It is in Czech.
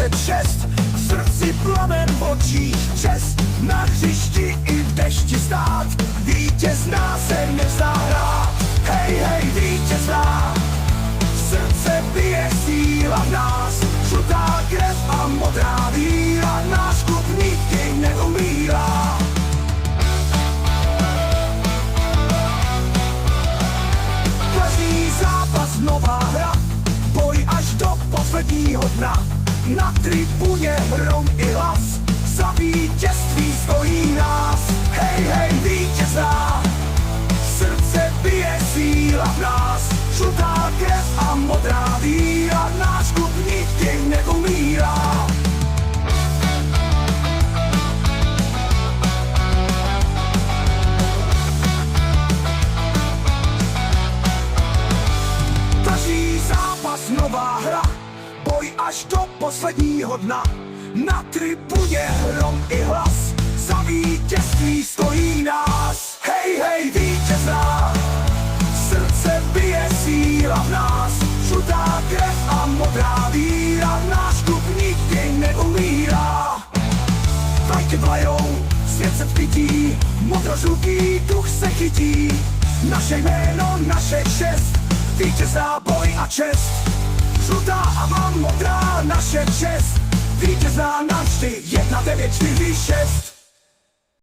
naše čest, v srdci plamen, v očích čest, na hřišti i v dešti stát, vítězná se nevzdá hrát. Hej, hej, vítězná, srdce bije síla v nás, žlutá krev a modrá víra, náš klub nikdy neumírá. Každý zápas nová hra, boj až do posledního dna, na tribuně hrom i hlas, za vítězství stojí nás. Hej, hej, vítězná, srdce bije síla v nás, žlutá krev a modrá víra, náš klub nikdy neumírá. Každý zápas nová hra, boj až do posledního dna, na tribuně hrom i hlas, za vítězství stojí nás. Hej, hej, vítězná, srdce bije síla v nás, žlutá krev a modrá víra, náš klub nikdy neumírá. Vlajky vlajou, svět se vpytí, modrožlutý duch se chytí, naše jméno, naše čest, vítězná boj a čest, žlutá a modrá naše čest, vítězná navždy 1, 9, 4, 6.